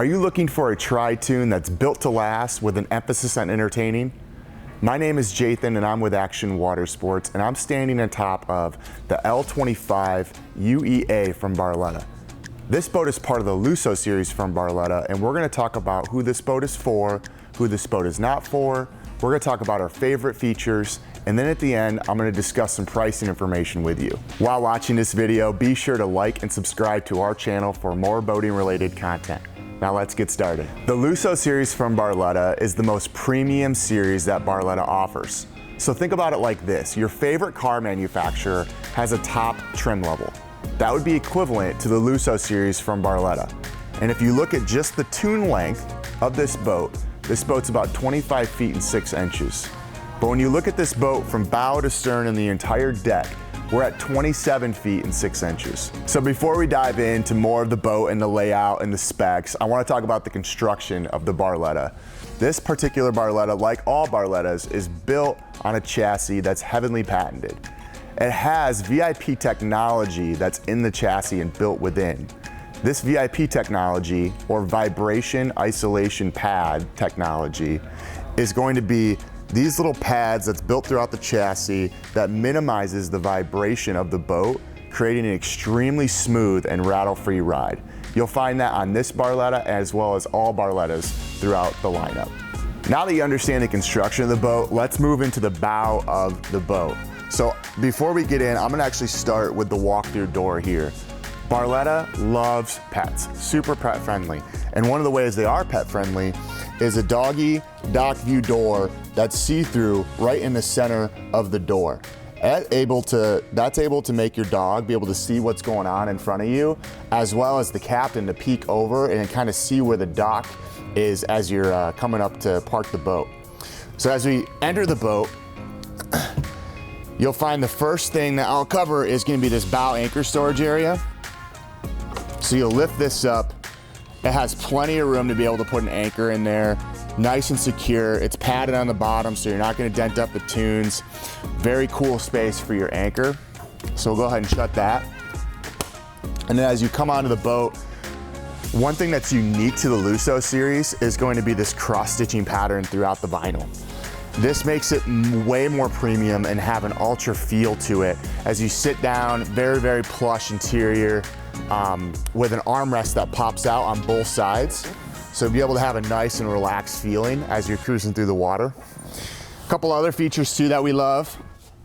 Are you looking for a tri-toon that's built to last with an emphasis on entertaining? My name is Jathan and I'm with Action Water Sports, and I'm standing on top of the L25UEA from Barletta. This boat is part of the Lusso series from Barletta, and we're going to talk about who this boat is for, who this boat is not for. We're going to talk about our favorite features, and then at the end, I'm going to discuss some pricing information with you. While watching this video, be sure to like and subscribe to our channel for more boating related content. Now let's get started. The Lusso series from Barletta is the most premium series that Barletta offers. So think about it like this. Your favorite car manufacturer has a top trim level. That would be equivalent to the Lusso series from Barletta. And if you look at just the Toon length of this boat's about 25 feet and 6 inches. But when you look at this boat from bow to stern and the entire deck, we're at 27 feet and 6 inches. So before we dive into more of the boat and the layout and the specs, I want to talk about the construction of the Barletta. This particular Barletta, like all Barlettas, is built on a chassis that's heavily patented. It has VIP technology that's in the chassis and built within. This VIP technology, or vibration isolation pad technology, is going to be these little pads that's built throughout the chassis that minimizes the vibration of the boat, creating an extremely smooth and rattle-free ride. You'll find that on this Barletta as well as all Barlettas throughout the lineup. Now that you understand the construction of the boat, let's move into the bow of the boat. So before we get in, I'm gonna actually start with the walk-through door here. Barletta loves pets, super pet friendly. And one of the ways they are pet friendly is a Doggy Dock View door that's see-through right in the center of the door. That's able to make your dog be able to see what's going on in front of you, as well as the captain to peek over and kind of see where the dock is as you're coming up to park the boat. So as we enter the boat, you'll find the first thing that I'll cover is going to be this bow anchor storage area. So you'll lift this up. It has plenty of room to be able to put an anchor in there, nice and secure. It's padded on the bottom, so you're not going to dent up the toons. Very cool space for your anchor. So we'll go ahead and shut that. And then as you come onto the boat, one thing that's unique to the Lusso series is going to be this cross-stitching pattern throughout the vinyl. This makes it way more premium and have an ultra feel to it. As you sit down, very, very plush interior, with an armrest that pops out on both sides. So you'll be able to have a nice and relaxed feeling as you're cruising through the water. A couple other features too that we love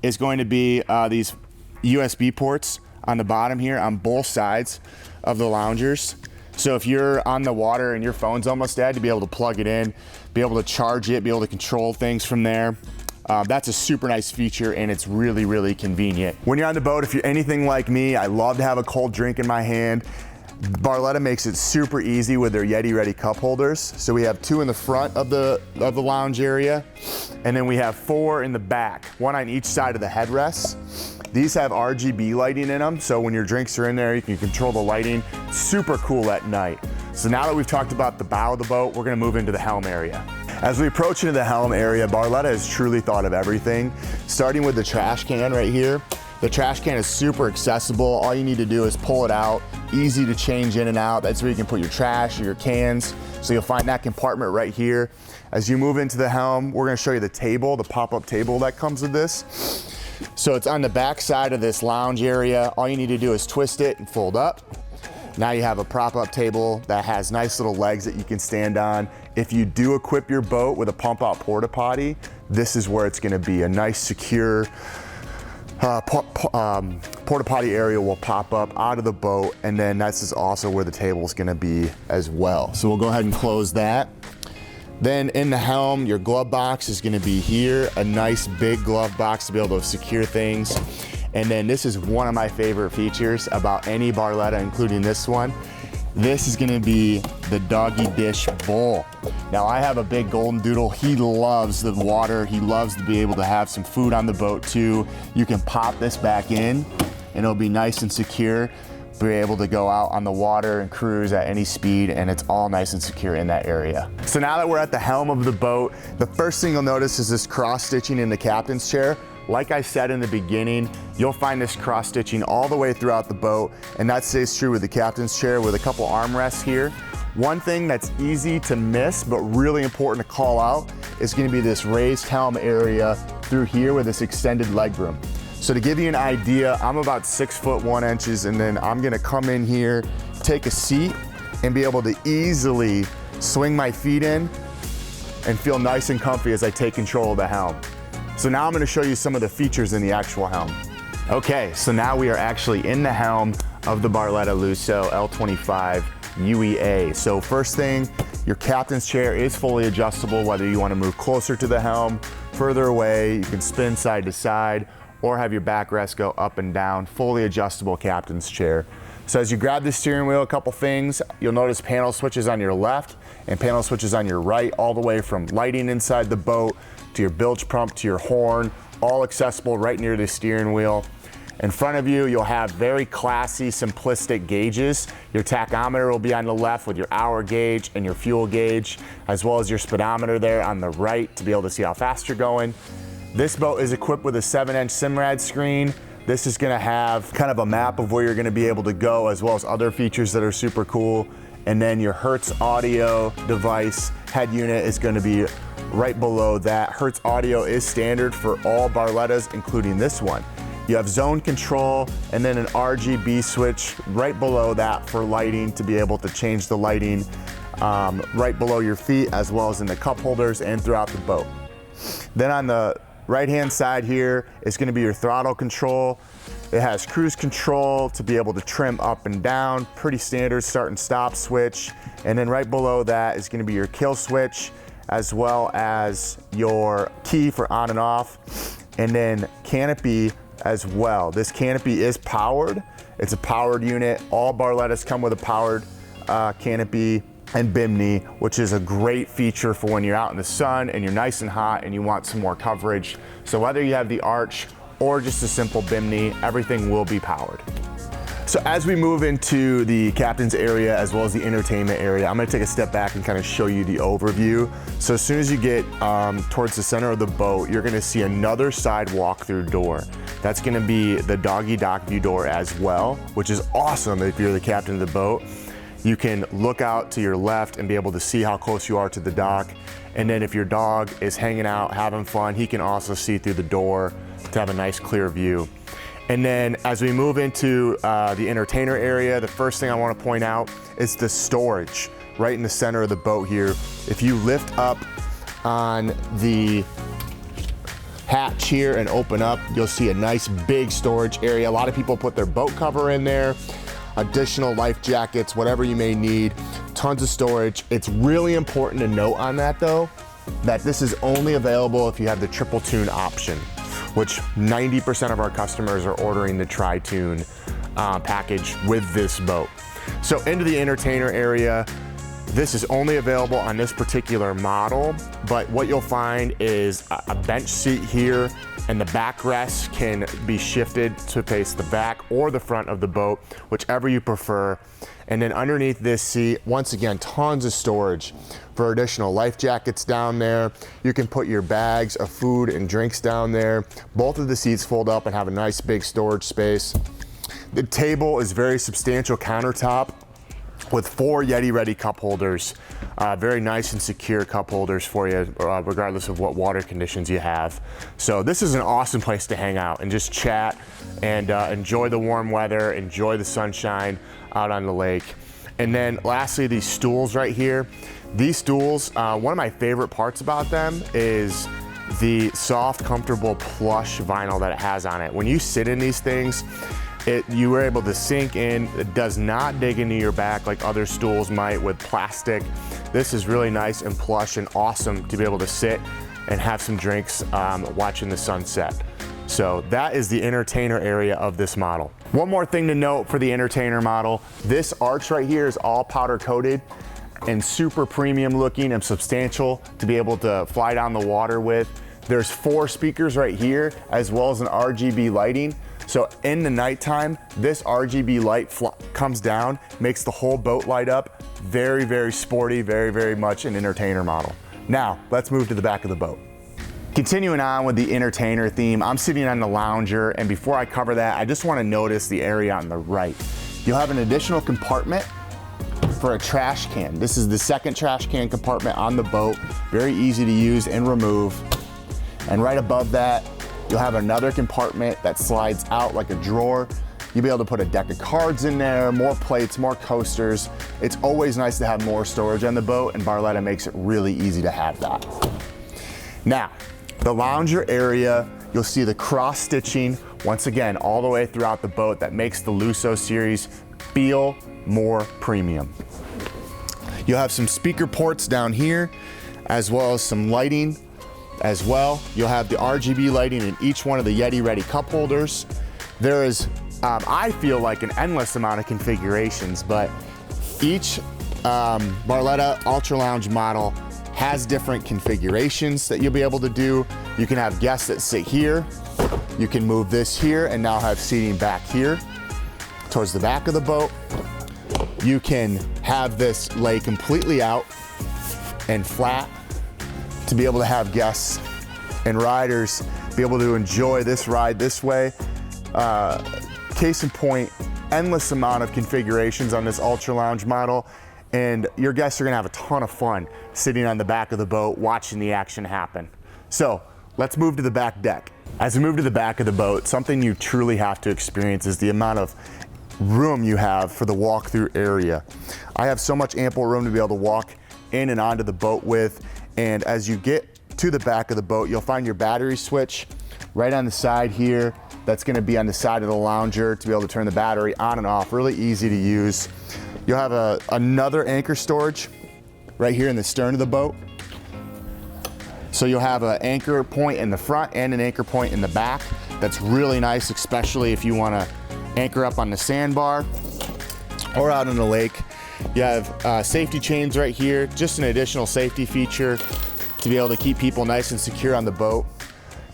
is going to be these USB ports on the bottom here on both sides of the loungers. So if you're on the water and your phone's almost dead, to be able to plug it in, be able to charge it, be able to control things from there. That's a super nice feature, and it's really, really convenient. When you're on the boat, if you're anything like me, I love to have a cold drink in my hand. Barletta makes it super easy with their Yeti-Ready Cupholders. So we have 2 in the front of the lounge area, and then we have 4 in the back, 1 on each side of the headrests. These have RGB lighting in them, so when your drinks are in there, you can control the lighting. Super cool at night. So now that we've talked about the bow of the boat, we're gonna move into the helm area. As we approach into the helm area, Barletta has truly thought of everything, starting with the trash can right here. The trash can is super accessible. All you need to do is pull it out, easy to change in and out. That's where you can put your trash or your cans. So you'll find that compartment right here. As you move into the helm, we're gonna show you the table, the pop-up table that comes with this. So it's on the back side of this lounge area. All you need to do is twist it and fold up. Now you have a prop-up table that has nice little legs that you can stand on. If you do equip your boat with a pump-out porta potty, this is where it's gonna be. A nice, secure porta potty area will pop up out of the boat, and then this is also where the table is gonna be as well. So we'll go ahead and close that. Then in the helm, your glove box is gonna be here, a nice big glove box to be able to secure things. And then this is one of my favorite features about any Barletta, including this one. This is gonna be the doggy dish bowl. Now I have a big golden doodle. He loves the water. He loves to be able to have some food on the boat too. You can pop this back in and it'll be nice and secure. Be able to go out on the water and cruise at any speed, and it's all nice and secure in that area. So now that we're at the helm of the boat, the first thing you'll notice is this cross stitching in the captain's chair. Like I said in the beginning, you'll find this cross stitching all the way throughout the boat, and that stays true with the captain's chair with a couple armrests here. One thing that's easy to miss, but really important to call out, is gonna be this raised helm area through here with this extended legroom. So to give you an idea, I'm about 6'1", and then I'm gonna come in here, take a seat, and be able to easily swing my feet in and feel nice and comfy as I take control of the helm. So now I'm gonna show you some of the features in the actual helm. Okay, so now we are actually in the helm of the Barletta Lusso L25UAE. So first thing, your captain's chair is fully adjustable, whether you wanna move closer to the helm, further away, you can spin side to side, or have your backrest go up and down, fully adjustable captain's chair. So as you grab the steering wheel, a couple things, you'll notice panel switches on your left and panel switches on your right, all the way from lighting inside the boat to your bilge pump to your horn, all accessible right near the steering wheel. In front of you, you'll have very classy, simplistic gauges. Your tachometer will be on the left with your hour gauge and your fuel gauge, as well as your speedometer there on the right to be able to see how fast you're going. This boat is equipped with a 7-inch Simrad screen. This is gonna have kind of a map of where you're gonna be able to go, as well as other features that are super cool. And then your Hertz audio device head unit is gonna be right below that. Hertz audio is standard for all Barlettas, including this one. You have zone control and then an RGB switch right below that for lighting, to be able to change the lighting right below your feet, as well as in the cup holders and throughout the boat. Then on the right-hand side here is gonna be your throttle control. It has cruise control to be able to trim up and down, pretty standard start and stop switch. And then right below that is gonna be your kill switch, as well as your key for on and off. And then canopy as well. This canopy is powered. It's a powered unit. All Barlettas come with a powered canopy and Bimini, which is a great feature for when you're out in the sun and you're nice and hot and you want some more coverage. So whether you have the arch or just a simple Bimini, everything will be powered. So as we move into the captain's area as well as the entertainment area, I'm gonna take a step back and kind of show you the overview. So as soon as you get towards the center of the boat, you're gonna see another side walk-through door. That's gonna be the Doggy Dock View door as well, which is awesome if you're the captain of the boat. You can look out to your left and be able to see how close you are to the dock. And then if your dog is hanging out, having fun, he can also see through the door to have a nice clear view. And then as we move into the entertainer area, the first thing I want to point out is the storage right in the center of the boat here. If you lift up on the hatch here and open up, you'll see a nice big storage area. A lot of people put their boat cover in there, additional life jackets, whatever you may need, tons of storage. It's really important to note on that though, that this is only available if you have the triple Toon option, which 90% of our customers are ordering the tri-Toon package with this boat. So into the entertainer area, this is only available on this particular model, but what you'll find is a bench seat here, and the backrest can be shifted to face the back or the front of the boat, whichever you prefer. And then underneath this seat, once again, tons of storage for additional life jackets down there. You can put your bags of food and drinks down there. Both of the seats fold up and have a nice big storage space. The table is very substantial countertop with 4 Yeti-Ready cup holders. Very nice and secure cup holders for you, regardless of what water conditions you have. So this is an awesome place to hang out and just chat and enjoy the warm weather, enjoy the sunshine out on the lake. And then lastly, these stools right here. These stools, one of my favorite parts about them is the soft, comfortable, plush vinyl that it has on it. When you sit in these things, you were able to sink in. It does not dig into your back like other stools might with plastic. This is really nice and plush and awesome to be able to sit and have some drinks watching the sunset. So that is the entertainer area of this model. One more thing to note for the entertainer model, this arch right here is all powder coated and super premium looking and substantial to be able to fly down the water with. There's 4 speakers right here, as well as an RGB lighting. So in the nighttime, this RGB light comes down, makes the whole boat light up. Very, very sporty, very, very much an entertainer model. Now, let's move to the back of the boat. Continuing on with the entertainer theme, I'm sitting on the lounger, and before I cover that, I just want to notice the area on the right. You'll have an additional compartment for a trash can. This is the second trash can compartment on the boat. Very easy to use and remove. And right above that, you'll have another compartment that slides out like a drawer. You'll be able to put a deck of cards in there, more plates, more coasters. It's always nice to have more storage on the boat, and Barletta makes it really easy to have that. Now, the lounger area, you'll see the cross stitching, once again, all the way throughout the boat that makes the Lusso series feel more premium. You'll have some speaker ports down here, as well as some lighting as well. You'll have the RGB lighting in each one of the Yeti-Ready Cupholders. There is, I feel like, an endless amount of configurations, but each Barletta Ultra Lounge model has different configurations that you'll be able to do. You can have guests that sit here. You can move this here and now have seating back here towards the back of the boat. You can have this lay completely out and flat to be able to have guests and riders be able to enjoy this ride this way. Case in point, endless amount of configurations on this Ultra Lounge model, and your guests are gonna have a ton of fun sitting on the back of the boat watching the action happen. So let's move to the back deck. As we move to the back of the boat, something you truly have to experience is the amount of room you have for the walk-through area. I have so much ample room to be able to walk in and onto the boat with, and as you get to the back of the boat, you'll find your battery switch right on the side here. That's gonna be on the side of the lounger to be able to turn the battery on and off, really easy to use. You'll have another anchor storage right here in the stern of the boat. So you'll have an anchor point in the front and an anchor point in the back. That's really nice, especially if you wanna anchor up on the sandbar or out in the lake. You have safety chains right here, just an additional safety feature to be able to keep people nice and secure on the boat.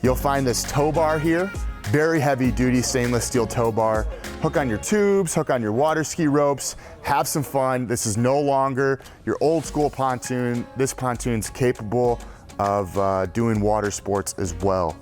You'll find this tow bar here, very heavy duty stainless steel tow bar. Hook on your tubes, hook on your water ski ropes, have some fun. This is no longer your old school pontoon. This pontoon's capable of doing water sports as well.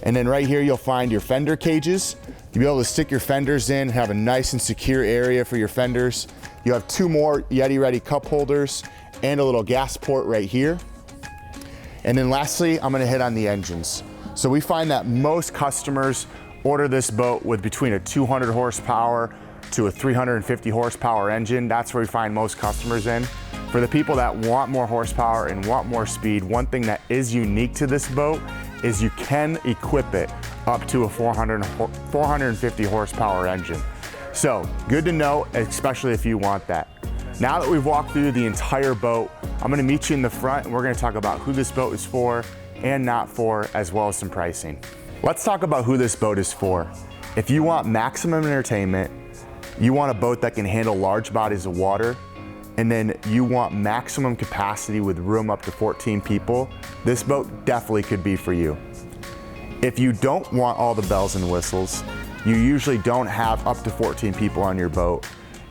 And then right here, you'll find your fender cages. You'll be able to stick your fenders in, have a nice and secure area for your fenders. You have two more Yeti-Ready cup holders and a little gas port right here. And then lastly, I'm gonna hit on the engines. So we find that most customers order this boat with between a 200 horsepower to a 350 horsepower engine. That's where we find most customers in. For the people that want more horsepower and want more speed, one thing that is unique to this boat is you can equip it up to a 450 horsepower engine. So good to know, especially if you want that. Now that we've walked through the entire boat, I'm gonna meet you in the front and we're gonna talk about who this boat is for and not for, as well as some pricing. Let's talk about who this boat is for. If you want maximum entertainment, you want a boat that can handle large bodies of water, and then you want maximum capacity with room up to 14 people, this boat definitely could be for you. If you don't want all the bells and whistles, you usually don't have up to 14 people on your boat,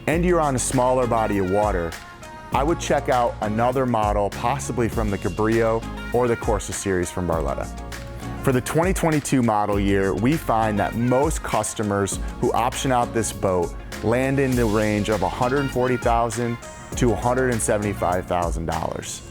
and you're on a smaller body of water, I would check out another model, possibly from the Cabrillo or the Corsa series from Barletta. For the 2022 model year, we find that most customers who option out this boat land in the range of $140,000 to $175,000.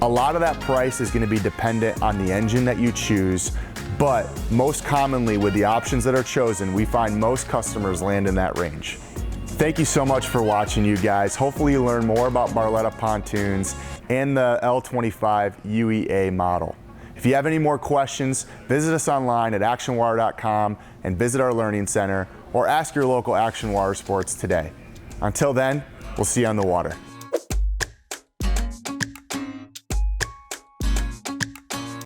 A lot of that price is gonna be dependent on the engine that you choose, but most commonly with the options that are chosen, we find most customers land in that range. Thank you so much for watching, you guys. Hopefully you learn more about Barletta pontoons and the L25UEA model. If you have any more questions, visit us online at actionwater.com and visit our learning center, or ask your local Action Water Sports today. Until then, we'll see you on the water.